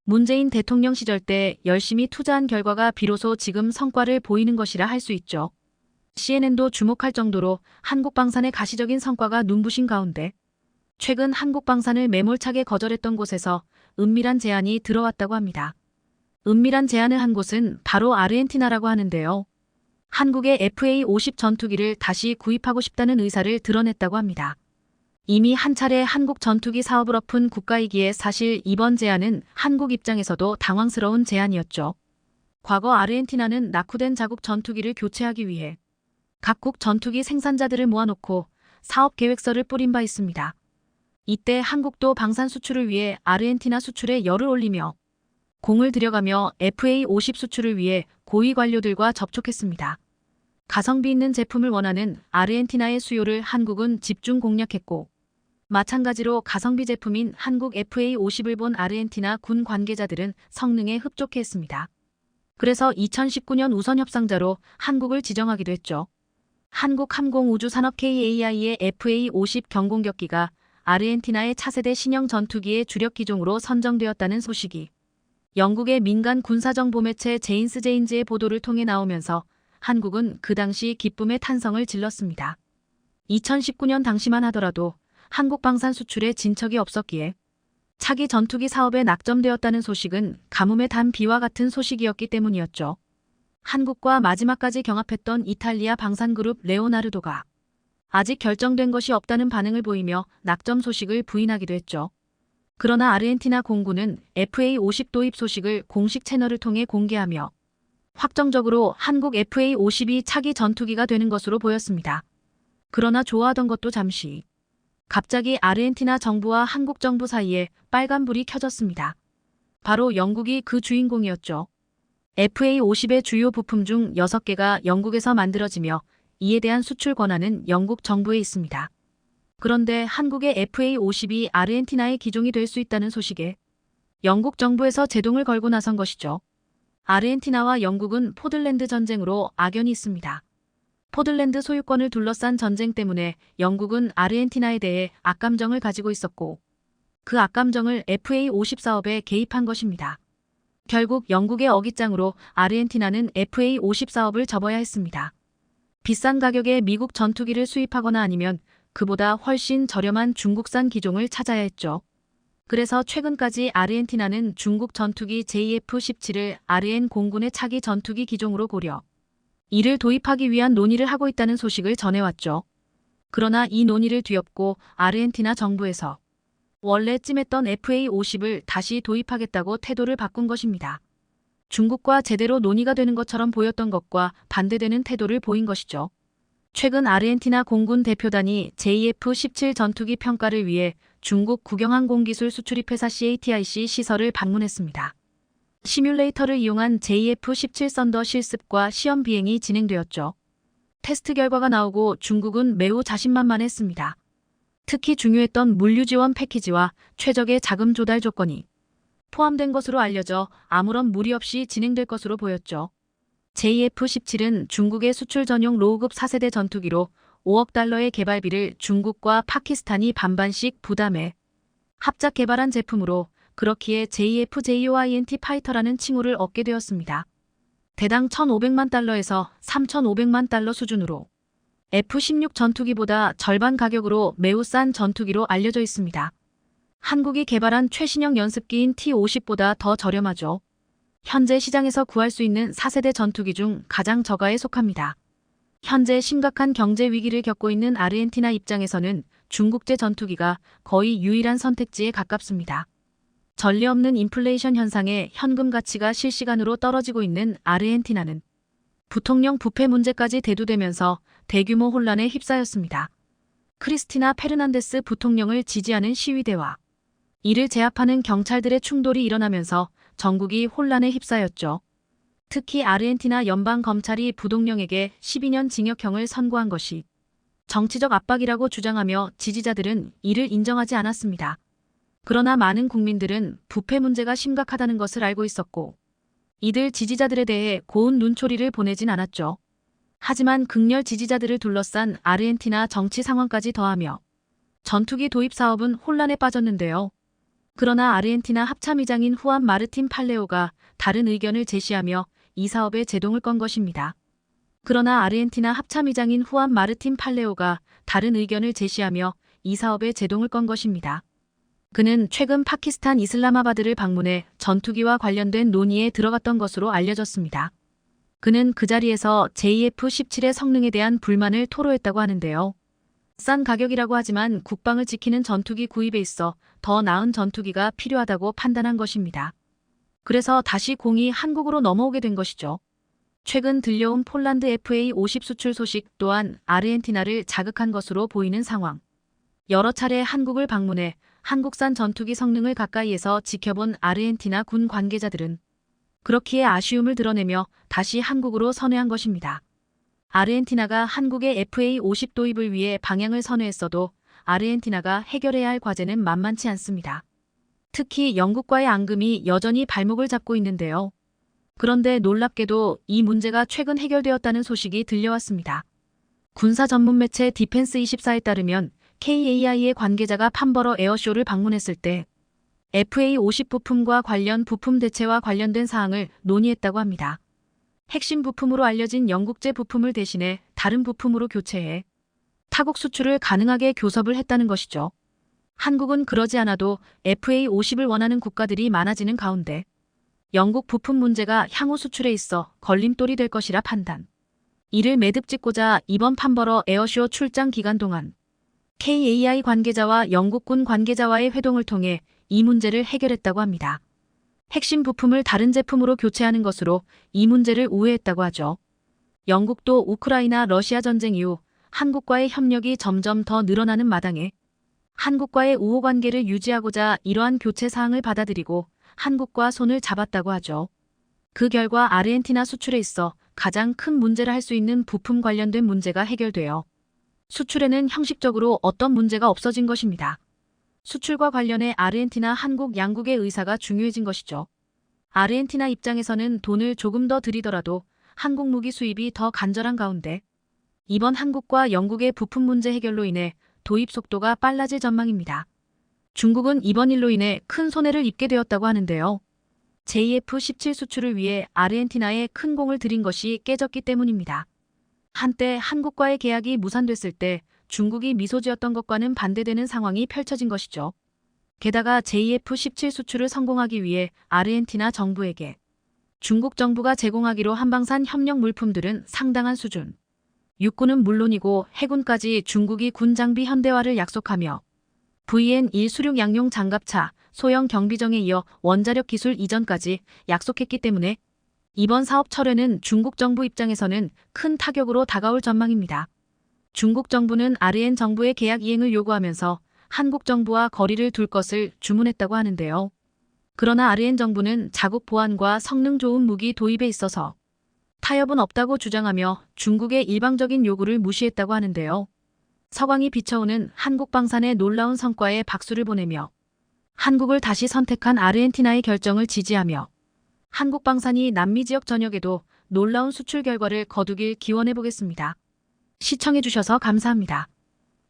문재인 대통령 시절 때 열심히 투자한 결과가 비로소 지금 성과를 보이는 것이라 할 수 있죠. CNN도 주목할 정도로 한국 방산의 가시적인 성과가 눈부신 가운데 최근 한국 방산을 매몰차게 거절했던 곳에서 은밀한 제안이 들어왔다고 합니다. 은밀한 제안을 한 곳은 바로 아르헨티나라고 하는데요. 한국의 FA-50 전투기를 다시 구입하고 싶다는 의사를 드러냈다고 합니다. 이미 한 차례 한국 전투기 사업을 엎은 국가이기에 사실 이번 제안은 한국 입장에서도 당황스러운 제안이었죠. 과거 아르헨티나는 낙후된 자국 전투기를 교체하기 위해 각국 전투기 생산자들을 모아놓고 사업 계획서를 뿌린 바 있습니다. 이때 한국도 방산 수출을 위해 아르헨티나 수출에 열을 올리며 공을 들여가며 FA-50 수출을 위해 고위 관료들과 접촉했습니다. 가성비 있는 제품을 원하는 아르헨티나의 수요를 한국은 집중 공략했고 마찬가지로 가성비 제품인 한국 FA-50을 본 아르헨티나 군 관계자들은 성능에 흡족해했습니다. 그래서 2019년 우선 협상자로 한국을 지정하기도 했죠. 한국항공우주산업 KAI의 FA-50 경공격기가 아르헨티나의 차세대 신형 전투기의 주력 기종으로 선정되었다는 소식이 영국의 민간 군사정보 매체 제인스 제인즈의 보도를 통해 나오면서 한국은 그 당시 기쁨의 탄성을 질렀습니다. 2019년 당시만 하더라도 한국 방산 수출에 진척이 없었기에 차기 전투기 사업에 낙점되었다는 소식은 가뭄에 단 비와 같은 소식이었기 때문이었죠. 한국과 마지막까지 경합했던 이탈리아 방산그룹 레오나르도가 아직 결정된 것이 없다는 반응을 보이며 낙점 소식을 부인하기도 했죠. 그러나 아르헨티나 공군은 FA-50 도입 소식을 공식 채널을 통해 공개하며 확정적으로 한국 FA-50이 차기 전투기가 되는 것으로 보였습니다. 그러나 좋아하던 것도 잠시 갑자기 아르헨티나 정부와 한국 정부 사이에 빨간불이 켜졌습니다. 바로 영국이 그 주인공이었죠. FA-50의 주요 부품 중 6개가 영국에서 만들어지며 이에 대한 수출 권한은 영국 정부에 있습니다. 그런데 한국의 FA-50이 아르헨티나의 기종이 될 수 있다는 소식에 영국 정부에서 제동을 걸고 나선 것이죠. 아르헨티나와 영국은 포들랜드 전쟁으로 악연이 있습니다. 포들랜드 소유권을 둘러싼 전쟁 때문에 영국은 아르헨티나에 대해 악감정을 가지고 있었고 그 악감정을 FA-50 사업에 개입한 것입니다. 결국 영국의 어깃장으로 아르헨티나는 FA-50 사업을 접어야 했습니다. 비싼 가격에 미국 전투기를 수입하거나 아니면 그보다 훨씬 저렴한 중국산 기종을 찾아야 했죠. 그래서 최근까지 아르헨티나는 중국 전투기 JF-17을 아르헨 공군의 차기 전투기 기종으로 고려. 이를 도입하기 위한 논의를 하고 있다는 소식을 전해왔죠. 그러나 이 논의를 뒤엎고 아르헨티나 정부에서 원래 찜했던 FA-50을 다시 도입하겠다고 태도를 바꾼 것입니다. 중국과 제대로 논의가 되는 것처럼 보였던 것과 반대되는 태도를 보인 것이죠. 최근 아르헨티나 공군 대표단이 JF-17 전투기 평가를 위해 중국 국영항공기술 수출입 회사 CATIC 시설을 방문했습니다. 시뮬레이터를 이용한 JF-17 썬더 실습과 시험 비행이 진행되었죠. 테스트 결과가 나오고 중국은 매우 자신만만했습니다. 특히 중요했던 물류 지원 패키지와 최적의 자금 조달 조건이 포함된 것으로 알려져 아무런 무리 없이 진행될 것으로 보였죠. JF-17은 중국의 수출 전용 로우급 4세대 전투기로 5억 달러의 개발비를 중국과 파키스탄이 반반씩 부담해 합작 개발한 제품으로 그렇기에 JF-JOINT 파이터라는 칭호를 얻게 되었습니다. 대당 1,500만 달러에서 3,500만 달러 수준으로 F-16 전투기보다 절반 가격으로 매우 싼 전투기로 알려져 있습니다. 한국이 개발한 최신형 연습기인 T-50보다 더 저렴하죠. 현재 시장에서 구할 수 있는 4세대 전투기 중 가장 저가에 속합니다. 현재 심각한 경제 위기를 겪고 있는 아르헨티나 입장에서는 중국제 전투기가 거의 유일한 선택지에 가깝습니다. 전례 없는 인플레이션 현상에 현금 가치가 실시간으로 떨어지고 있는 아르헨티나는 부통령 부패 문제까지 대두되면서 대규모 혼란에 휩싸였습니다. 크리스티나 페르난데스 부통령을 지지하는 시위대와 이를 제압하는 경찰들의 충돌이 일어나면서 전국이 혼란에 휩싸였죠. 특히 아르헨티나 연방검찰이 부동령에게 12년 징역형을 선고한 것이 정치적 압박이라고 주장하며 지지자들은 이를 인정하지 않았습니다. 그러나 많은 국민들은 부패 문제가 심각하다는 것을 알고 있었고 이들 지지자들에 대해 고운 눈초리를 보내진 않았죠. 하지만 극렬 지지자들을 둘러싼 아르헨티나 정치 상황까지 더하며 전투기 도입 사업은 혼란에 빠졌는데요. 그러나 아르헨티나 합참의장인 후안 마르틴 팔레오가 다른 의견을 제시하며 이 사업에 제동을 건 것입니다. 그러나 아르헨티나 합참의장인 후안 마르틴 팔레오가 다른 의견을 제시하며 이 사업에 제동을 건 것입니다. 그는 최근 파키스탄 이슬라마바드를 방문해 전투기와 관련된 논의에 들어갔던 것으로 알려졌습니다. 그는 그 자리에서 JF-17의 성능에 대한 불만을 토로했다고 하는데요. 싼 가격이라고 하지만 국방을 지키는 전투기 구입에 있어 더 나은 전투기가 필요하다고 판단한 것입니다. 그래서 다시 공이 한국으로 넘어오게 된 것이죠. 최근 들려온 폴란드 FA-50 수출 소식 또한 아르헨티나를 자극한 것으로 보이는 상황. 여러 차례 한국을 방문해 한국산 전투기 성능을 가까이에서 지켜본 아르헨티나 군 관계자들은 그렇기에 아쉬움을 드러내며 다시 한국으로 선회한 것입니다. 아르헨티나가 한국의 FA-50 도입을 위해 방향을 선회했어도 아르헨티나가 해결해야 할 과제는 만만치 않습니다. 특히 영국과의 앙금이 여전히 발목을 잡고 있는데요. 그런데 놀랍게도 이 문제가 최근 해결되었다는 소식이 들려왔습니다. 군사 전문 매체 디펜스24에 따르면 KAI의 관계자가 판버러 에어쇼를 방문했을 때 FA-50 부품과 관련 부품 대체와 관련된 사항을 논의했다고 합니다. 핵심 부품으로 알려진 영국제 부품을 대신해 다른 부품으로 교체해 타국 수출을 가능하게 교섭을 했다는 것이죠. 한국은 그러지 않아도 FA-50을 원하는 국가들이 많아지는 가운데 영국 부품 문제가 향후 수출에 있어 걸림돌이 될 것이라 판단. 이를 매듭 짓고자 이번 판버러 에어쇼 출장 기간 동안 KAI 관계자와 영국군 관계자와의 회동을 통해 이 문제를 해결했다고 합니다. 핵심 부품을 다른 제품으로 교체하는 것으로 이 문제를 우회했다고 하죠. 영국도 우크라이나 러시아 전쟁 이후 한국과의 협력이 점점 더 늘어나는 마당에 한국과의 우호 관계를 유지하고자 이러한 교체 사항을 받아들이고 한국과 손을 잡았다고 하죠. 그 결과 아르헨티나 수출에 있어 가장 큰 문제라 할 수 있는 부품 관련된 문제가 해결되어 수출에는 형식적으로 어떤 문제가 없어진 것입니다. 수출과 관련해 아르헨티나, 한국 양국의 의사가 중요해진 것이죠. 아르헨티나 입장에서는 돈을 조금 더 들이더라도 한국 무기 수입이 더 간절한 가운데 이번 한국과 영국의 부품 문제 해결로 인해 도입 속도가 빨라질 전망입니다. 중국은 이번 일로 인해 큰 손해를 입게 되었다고 하는데요. JF-17 수출을 위해 아르헨티나에 큰 공을 들인 것이 깨졌기 때문입니다. 한때 한국과의 계약이 무산됐을 때 중국이 미소 지었던 것과는 반대되는 상황이 펼쳐진 것이죠. 게다가 JF-17 수출을 성공하기 위해 아르헨티나 정부에게 중국 정부가 제공하기로 한방산 협력 물품들은 상당한 수준. 육군은 물론이고 해군까지 중국이 군 장비 현대화를 약속하며 VN1 수륙 양용 장갑차, 소형 경비정에 이어 원자력 기술 이전까지 약속했기 때문에 이번 사업 철회는 중국 정부 입장에서는 큰 타격으로 다가올 전망입니다. 중국 정부는 아르헨 정부의 계약 이행을 요구하면서 한국 정부와 거리를 둘 것을 주문했다고 하는데요. 그러나 아르헨 정부는 자국 보안과 성능 좋은 무기 도입에 있어서 타협은 없다고 주장하며 중국의 일방적인 요구를 무시했다고 하는데요. 서광이 비춰오는 한국 방산의 놀라운 성과에 박수를 보내며 한국을 다시 선택한 아르헨티나의 결정을 지지하며 한국 방산이 남미 지역 전역에도 놀라운 수출 결과를 거두길 기원해 보겠습니다. 시청해 주셔서 감사합니다.